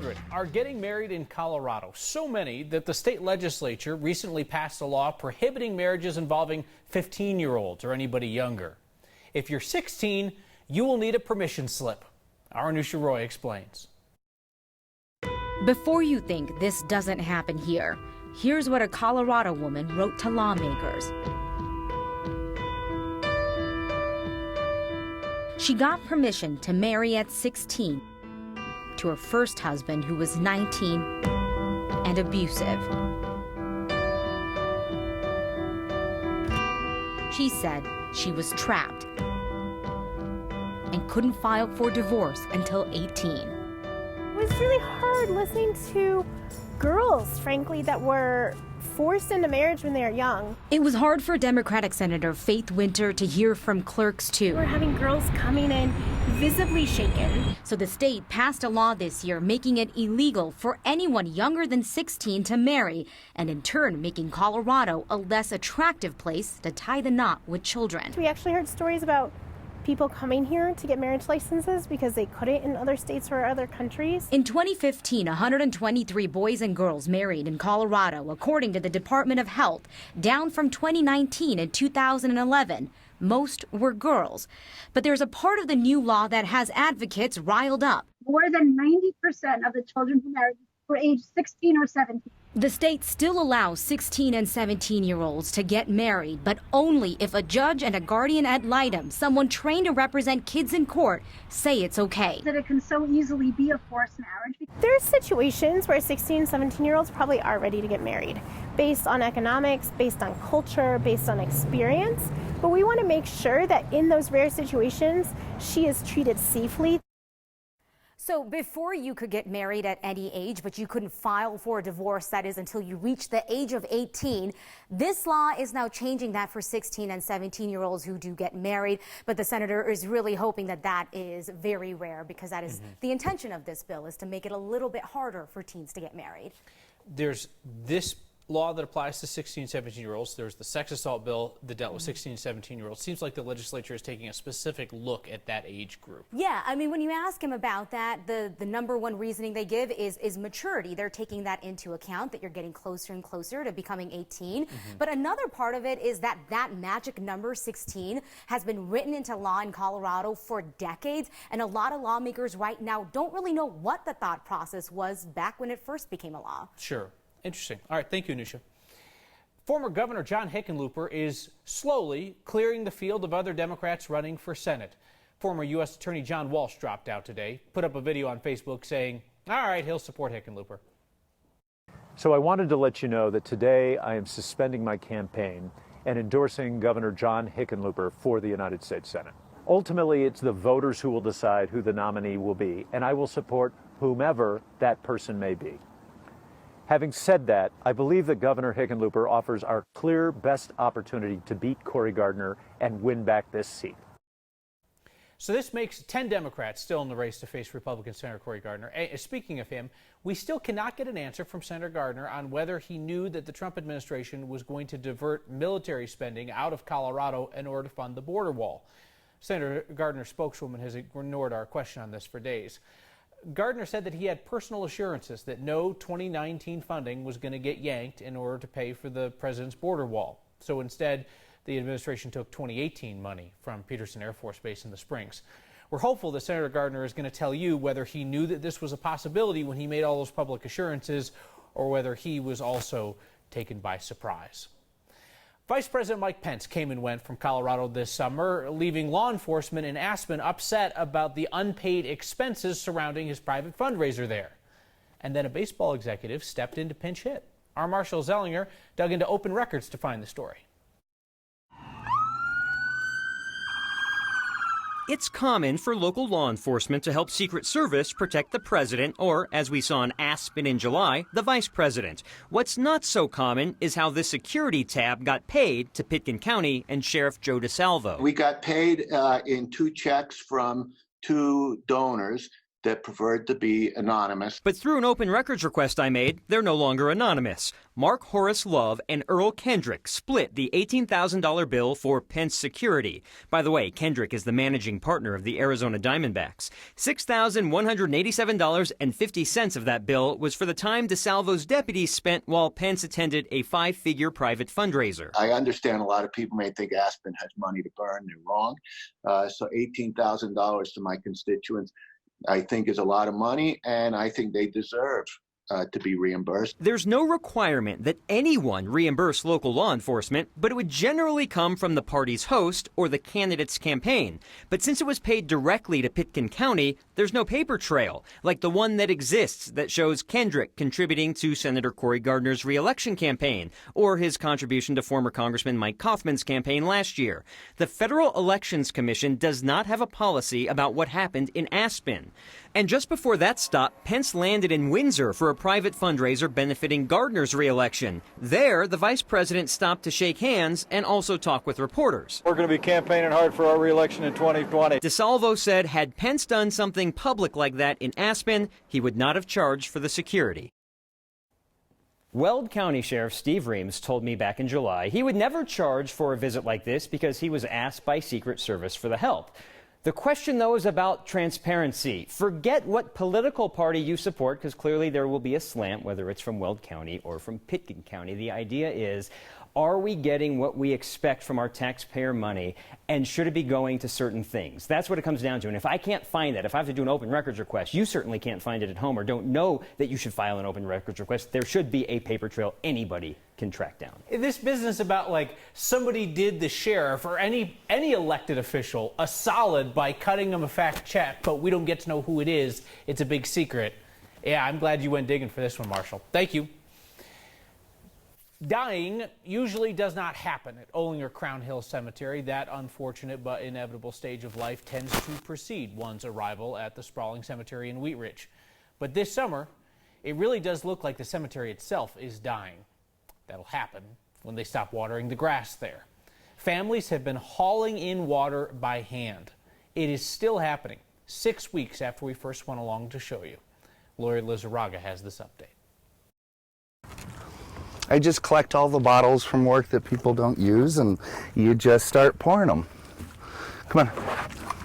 children are getting married in Colorado. So many that the state legislature recently passed a law prohibiting marriages involving 15-year-olds or anybody younger. If you're 16, you will need a permission slip. Our Anusha Roy explains. Before you think this doesn't happen here, here's what a Colorado woman wrote to lawmakers. She got permission to marry at 16 to her first husband, who was 19 and abusive. She said she was trapped and couldn't file for divorce until 18. It was really hard listening to girls, frankly, that were forced into marriage when they were young. It was hard for Democratic Senator Faith Winter to hear from clerks, too. We're having girls coming in visibly shaken. So the state passed a law this year making it illegal for anyone younger than 16 to marry, and in turn making Colorado a less attractive place to tie the knot with children. We actually heard stories about people coming here to get marriage licenses because they couldn't in other states or other countries. In 2015, 123 boys and girls married in Colorado, according to the Department of Health, down from 2019 and 2011. Most were girls. But there's a part of the new law that has advocates riled up. More than 90% of the children who married were age 16 or 17. The state still allows 16 and 17-year-olds to get married, but only if a judge and a guardian ad litem, someone trained to represent kids in court, say it's okay. That it can so easily be a forced marriage. There's situations where 16, 17-year-olds probably are ready to get married, based on economics, based on culture, based on experience. But we want to make sure that in those rare situations, she is treated safely. So before you could get married at any age, but you couldn't file for a divorce, that is until you reach the age of 18. This law is now changing that for 16 and 17-year-olds who do get married. But the senator is really hoping that that is very rare, because that is the intention of this bill, is to make it a little bit harder for teens to get married. There's this law that applies to 16 and 17-year-olds. There's the sex assault bill that dealt with 16 and 17-year-olds. Seems like the legislature is taking a specific look at that age group. Yeah, I mean, when you ask him about that, the number one reasoning they give is maturity. They're taking that into account, that you're getting closer and closer to becoming 18. But another part of it is that that magic number, 16, has been written into law in Colorado for decades. And a lot of lawmakers right now don't really know what the thought process was back when it first became a law. Sure. Interesting. All right. Thank you, Anusha. Former Governor John Hickenlooper is slowly clearing the field of other Democrats running for Senate. Former U.S. Attorney John Walsh dropped out today, put up a video on Facebook saying, all right, he'll support Hickenlooper. So I wanted to let you know that today I am suspending my campaign and endorsing Governor John Hickenlooper for the United States Senate. Ultimately, it's the voters who will decide who the nominee will be, and I will support whomever that person may be. Having said that, I believe that Governor Hickenlooper offers our clear best opportunity to beat Cory Gardner and win back this seat. So this makes 10 Democrats still in the race to face Republican Senator Cory Gardner. Speaking of him, we still cannot get an answer from Senator Gardner on whether he knew that the Trump administration was going to divert military spending out of Colorado in order to fund the border wall. Senator Gardner's spokeswoman has ignored our question on this for days. Gardner said that he had personal assurances that no 2019 funding was going to get yanked in order to pay for the president's border wall. So instead, the administration took 2018 money from Peterson Air Force Base in the Springs. We're hopeful that Senator Gardner is going to tell you whether he knew that this was a possibility when he made all those public assurances, or whether he was also taken by surprise. Vice President Mike Pence came and went from Colorado this summer, leaving law enforcement in Aspen upset about the unpaid expenses surrounding his private fundraiser there. And then a baseball executive stepped in to pinch hit. Our Marshall Zellinger dug into open records to find the story. It's common for local law enforcement to help Secret Service protect the president, or, as we saw in Aspen in July, the vice president. What's not so common is how this security tab got paid to Pitkin County and Sheriff Joe DeSalvo. We got paid in 2 checks from 2 donors. that preferred to be anonymous. But through an open records request I made, they're no longer anonymous. Mark Horace Love and Earl Kendrick split the $18,000 bill for Pence security. By the way, Kendrick is the managing partner of the Arizona Diamondbacks. $6,187.50 of that bill was for the time DeSalvo's deputies spent while Pence attended a 5-figure private fundraiser. I understand a lot of people may think Aspen has money to burn. They're wrong. So $18,000 to my constituents, I think, is a lot of money, and I think they deserve to be reimbursed. There's no requirement that anyone reimburse local law enforcement, but it would generally come from the party's host or the candidate's campaign. But since it was paid directly to Pitkin County, there's no paper trail, like the one that exists that shows Kendrick contributing to Senator Cory Gardner's re-election campaign, or his contribution to former Congressman Mike Kaufman's campaign last year. The Federal Elections Commission does not have a policy about what happened in Aspen. And just before that stop, Pence landed in Windsor for a private fundraiser benefiting Gardner's re-election. There, the vice president stopped to shake hands and also talk with reporters. We're going to be campaigning hard for our re-election in 2020. DeSalvo said had Pence done something public like that in Aspen, he would not have charged for the security. Weld County Sheriff Steve Reams told me back in July he would never charge for a visit like this because he was asked by Secret Service for the help. The question, though, is about transparency. Forget what political party you support, because clearly there will be a slant, whether it's from Weld County or from Pitkin County. The idea is, are we getting what we expect from our taxpayer money, and should it be going to certain things? That's what it comes down to. And if I can't find that, if I have to do an open records request, you certainly can't find it at home or don't know that you should file an open records request. There should be a paper trail anybody can track down. This business about like somebody did the sheriff or any elected official a solid by cutting them a fact check, but we don't get to know who it is. It's a big secret. Yeah, I'm glad you went digging for this one, Marshall. Thank you. Dying usually does not happen at Olinger Crown Hill Cemetery. That unfortunate but inevitable stage of life tends to precede one's arrival at the sprawling cemetery in Wheat Ridge. But this summer, it really does look like the cemetery itself is dying. That'll happen when they stop watering the grass there. Families have been hauling in water by hand. It is still happening 6 weeks after we first went along to show you. Lori Lizarraga has this update. I just collect all the bottles from work that people don't use, and you just start pouring them. Come on.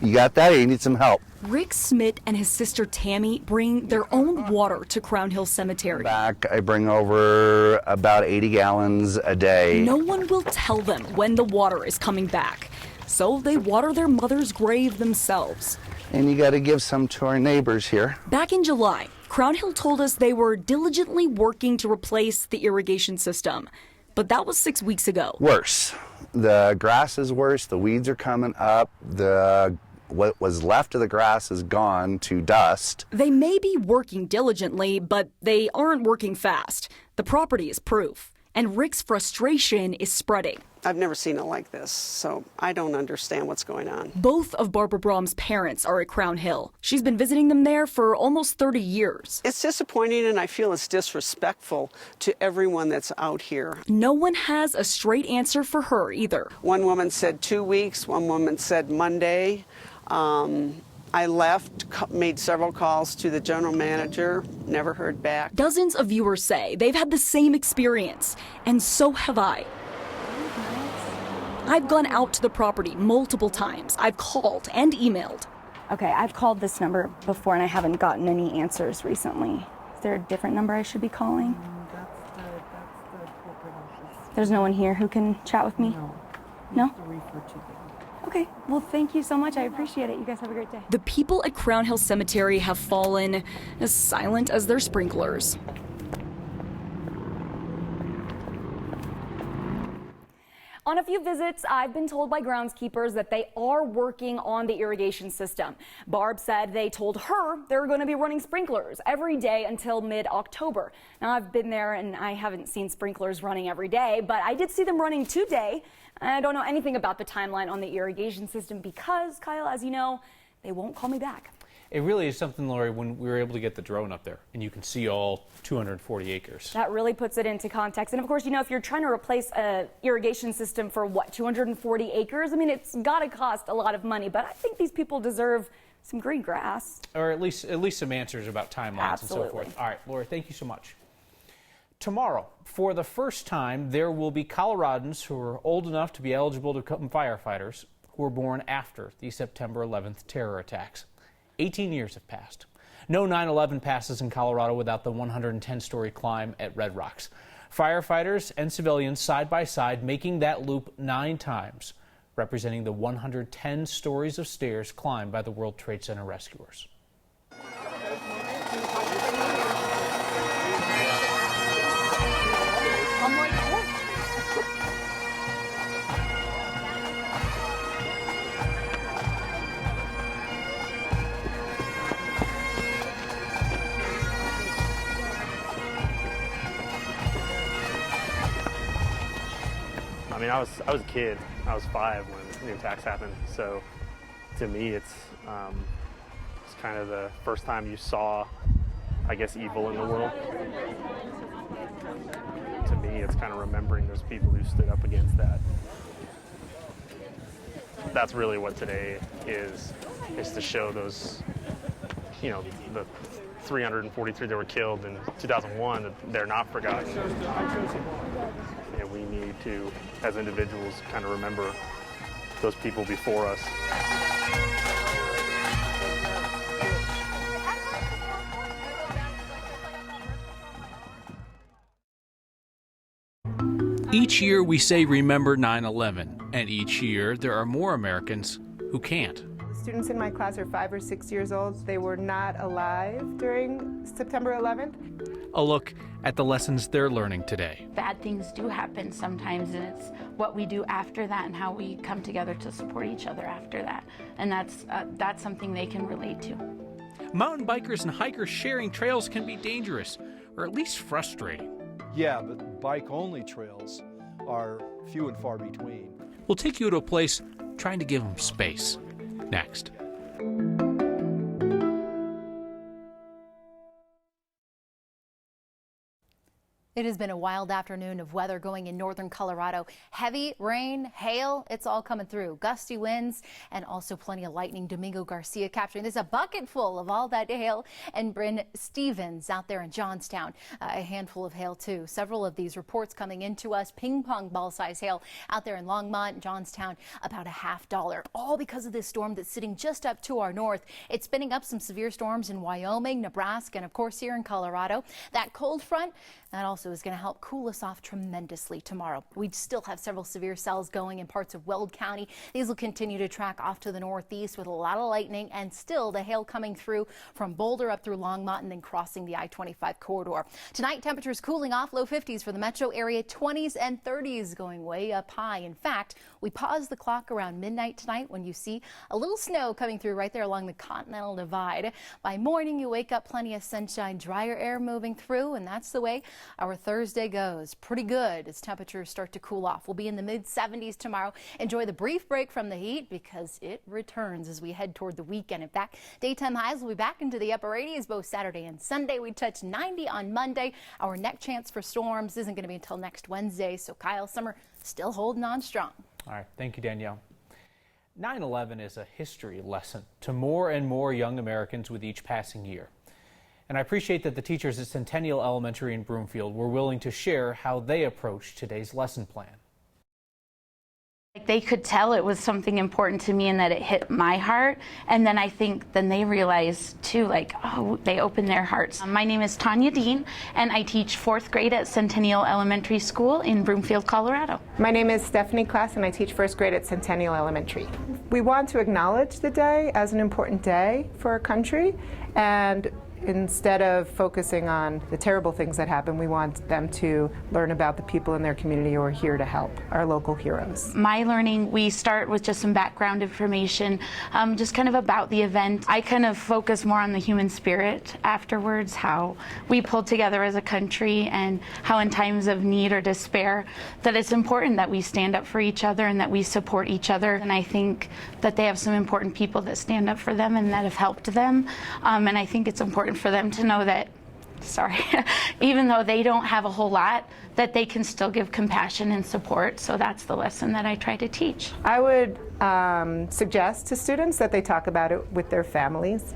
You got that, or you need some help? Rick Smith and his sister Tammy bring their own water to Crown Hill Cemetery. Back, I bring over about 80 gallons a day. No one will tell them when the water is coming back, so they water their mother's grave themselves. And you got to give some to our neighbors here. Back in July, Crown Hill told us they were diligently working to replace the irrigation system. But that was 6 weeks ago. Worse. The grass is worse. The weeds are coming up. What was left of the grass is gone to dust. They may be working diligently, but they aren't working fast. The property is proof. And Rick's frustration is spreading. I've never seen it like this, so I don't understand what's going on. Both of Barbara Brom's parents are at Crown Hill. She's been visiting them there for almost 30 years. It's disappointing, and I feel it's disrespectful to everyone that's out here. No one has a straight answer for her either. One woman said 2 weeks, one woman said Monday. I left, made several calls to the general manager, never heard back. Dozens of viewers say they've had the same experience, and so have I. I've gone out to the property multiple times. I've called and emailed. Okay, I've called this number before and I haven't gotten any answers recently. Is there a different number I should be calling? There's no one here who can chat with me? No? Okay, well, thank you so much. I appreciate it. You guys have a great day. The people at Crown Hill Cemetery have fallen as silent as their sprinklers. On a few visits, I've been told by groundskeepers that they are working on the irrigation system. Barb said they told her they're going to be running sprinklers every day until mid-October. Now, I've been there and I haven't seen sprinklers running every day, but I did see them running today. I don't know anything about the timeline on the irrigation system because, Kyle, as you know, they won't call me back. It really is something, Lori, when we were able to get the drone up there and you can see all 240 acres. That really puts it into context. And of course, you know, if you're trying to replace an irrigation system for what, 240 acres? I mean, it's got to cost a lot of money, but I think these people deserve some green grass. Or at least some answers about timelines and so forth. All right, Laura, thank you so much. Tomorrow, for the first time, there will be Coloradans who are old enough to be eligible to become firefighters who were born after the September 11th terror attacks. 18 years have passed. No 9/11 passes in Colorado without the 110-story climb at Red Rocks. Firefighters and civilians side by side making that loop 9 times, representing the 110 stories of stairs climbed by the World Trade Center rescuers. I mean, I was a kid. I was 5 when the attacks happened. So, to me, it's kind of the first time you saw, I guess, evil in the world. To me, it's kind of remembering those people who stood up against that. That's really what today is to show those, you know, the 343 that were killed in 2001, that they're not forgotten. And we need to, as individuals, kind of remember those people before us. Each year we say remember 9/11, and each year there are more Americans who can't. The students in my class are 5 or 6 years old. They were not alive during September 11th. A look at the lessons they're learning today. Bad things do happen sometimes, and it's what we do after that and how we come together to support each other after that. And that's something they can relate to. Mountain bikers and hikers sharing trails can be dangerous, or at least frustrating. Yeah, but bike-only trails are few and far between. We'll take you to a place trying to give them space. Next. It has been a wild afternoon of weather going in northern Colorado. Heavy rain, hail, it's all coming through. Gusty winds and also plenty of lightning. Domingo Garcia capturing this, a bucket full of all that hail. And Bryn Stevens out there in Johnstown, a handful of hail too. Several of these reports coming into us. Ping pong ball size hail out there in Longmont, Johnstown, about $50. All because of this storm that's sitting just up to our north. It's spinning up some severe storms in Wyoming, Nebraska, and of course here in Colorado. That cold front, that also is going to help cool us off tremendously tomorrow. We still have several severe cells going in parts of Weld County. These will continue to track off to the northeast with a lot of lightning and still the hail coming through from Boulder up through Longmont and then crossing the I-25 corridor. Tonight, temperatures cooling off, low 50s for the metro area, 20s and 30s going way up high. In fact, we pause the clock around midnight tonight when you see a little snow coming through right there along the Continental Divide. By morning, you wake up, plenty of sunshine, drier air moving through, and that's the way our Thursday goes. Pretty good as temperatures start to cool off. We'll be in the mid-70s tomorrow. Enjoy the brief break from the heat because it returns as we head toward the weekend. In fact, daytime highs will be back into the upper 80s both Saturday and Sunday. We touch 90 on Monday. Our next chance for storms isn't going to be until next Wednesday, so Kyle Summer still holding on strong. All right. Thank you, Danielle. 9/11 is a history lesson to more and more young Americans with each passing year. And I appreciate that the teachers at Centennial Elementary in Broomfield were willing to share how they approached today's lesson plan. They could tell it was something important to me and that it hit my heart. And then I think then they realized too, like, oh, they opened their hearts. My name is Tanya Dean and I teach 4th grade at Centennial Elementary School in Broomfield, Colorado. My name is Stephanie Klass and I teach 1st grade at Centennial Elementary. We want to acknowledge the day as an important day for our country, and instead of focusing on the terrible things that happen, we want them to learn about the people in their community who are here to help, our local heroes. My learning, we start with just some background information, just kind of about the event. I kind of focus more on the human spirit afterwards, how we pulled together as a country and how in times of need or despair that it's important that we stand up for each other and that we support each other. And I think that they have some important people that stand up for them and that have helped them. And I think it's important for them to know that sorry, even though they don't have a whole lot, that they can still give compassion and support. So that's the lesson that I try to teach. I would suggest to students that they talk about it with their families,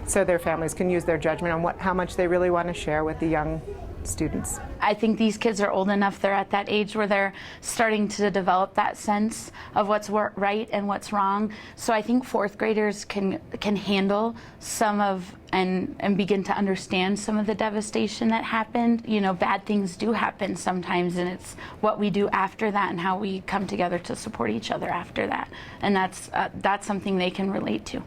so their families can use their judgment on how much they really want to share with the young students. I think these kids are old enough, they're at that age where they're starting to develop that sense of what's right and what's wrong. So I think fourth graders can handle some of and begin to understand some of the devastation that happened. You know, bad things do happen sometimes, and it's what we do after that and how we come together to support each other after that. And that's something they can relate to.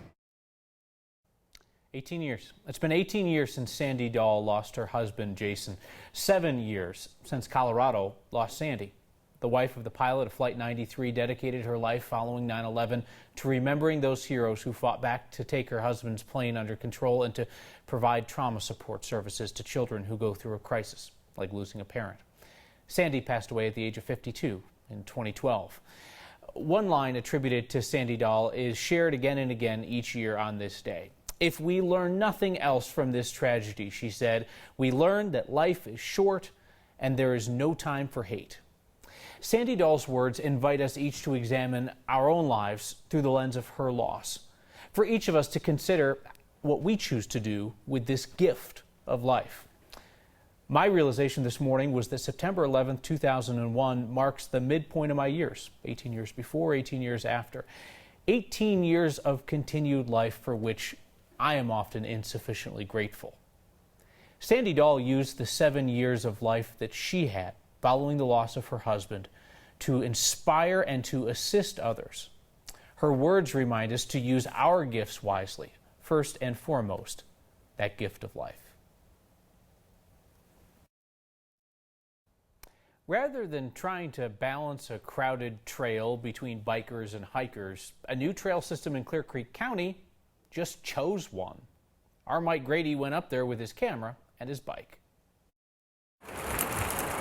18 years. It's been 18 years since Sandy Dahl lost her husband, Jason. 7 years since Colorado lost Sandy. The wife of the pilot of Flight 93 dedicated her life following 9/11 to remembering those heroes who fought back to take her husband's plane under control and to provide trauma support services to children who go through a crisis, like losing a parent. Sandy passed away at the age of 52 in 2012. One line attributed to Sandy Dahl is shared again and again each year on this day. If we learn nothing else from this tragedy, she said, we learn that life is short and there is no time for hate. Sandy Dahl's words invite us each to examine our own lives through the lens of her loss. For each of us to consider what we choose to do with this gift of life. My realization this morning was that September 11th, 2001 marks the midpoint of my years, 18 years before, 18 years after. 18 years of continued life for which I am often insufficiently grateful. Sandy Dahl used the 7 years of life that she had following the loss of her husband to inspire and to assist others. Her words remind us to use our gifts wisely, first and foremost, that gift of life. Rather than trying to balance a crowded trail between bikers and hikers, a new trail system in Clear Creek County just chose one. Our Mike Grady went up there with his camera and his bike.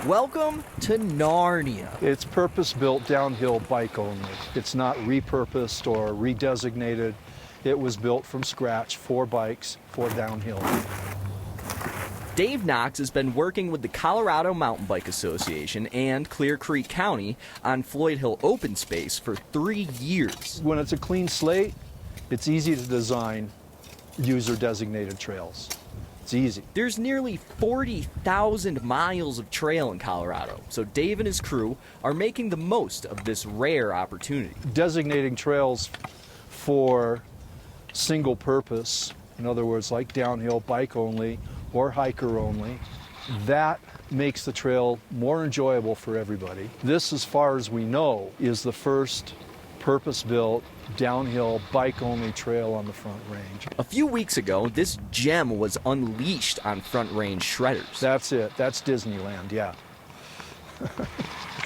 Welcome to Narnia. It's purpose-built downhill bike only. It's not repurposed or redesignated. It was built from scratch for bikes for downhill. Dave Knox has been working with the Colorado Mountain Bike Association and Clear Creek County on Floyd Hill Open Space for 3 years. When it's a clean slate, it's easy to design user-designated trails. It's easy. There's nearly 40,000 miles of trail in Colorado, so Dave and his crew are making the most of this rare opportunity. Designating trails for single purpose, in other words, like downhill bike only or hiker only, that makes the trail more enjoyable for everybody. This, as far as we know, is the first purpose-built downhill bike-only trail on the Front Range. A few weeks ago, this gem was unleashed on Front Range shredders. That's it. That's Disneyland, yeah.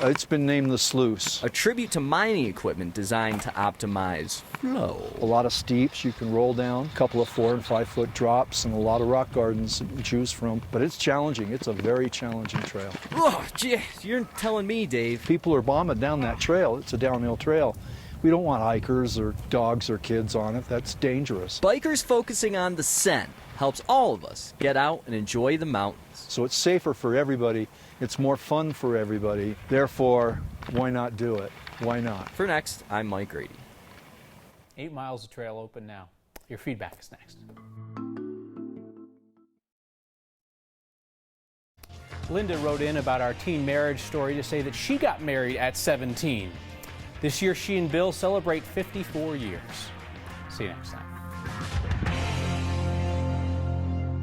It's been named the Sluice. A tribute to mining equipment designed to optimize flow. A lot of steeps you can roll down, a couple of 4- and 5-foot drops, and a lot of rock gardens you can choose from. But it's challenging. It's a very challenging trail. Oh, gee, you're telling me, Dave. People are bombing down that trail. It's a downhill trail. We don't want hikers or dogs or kids on it. That's dangerous. Bikers focusing on the Sen helps all of us get out and enjoy the mountains. So it's safer for everybody. It's more fun for everybody. Therefore, why not do it? Why not? For Next, I'm Mike Grady. 8 miles of trail open now. Your feedback is next. Linda wrote in about our teen marriage story to say that she got married at 17. This year, she and Bill celebrate 54 years. See you next time.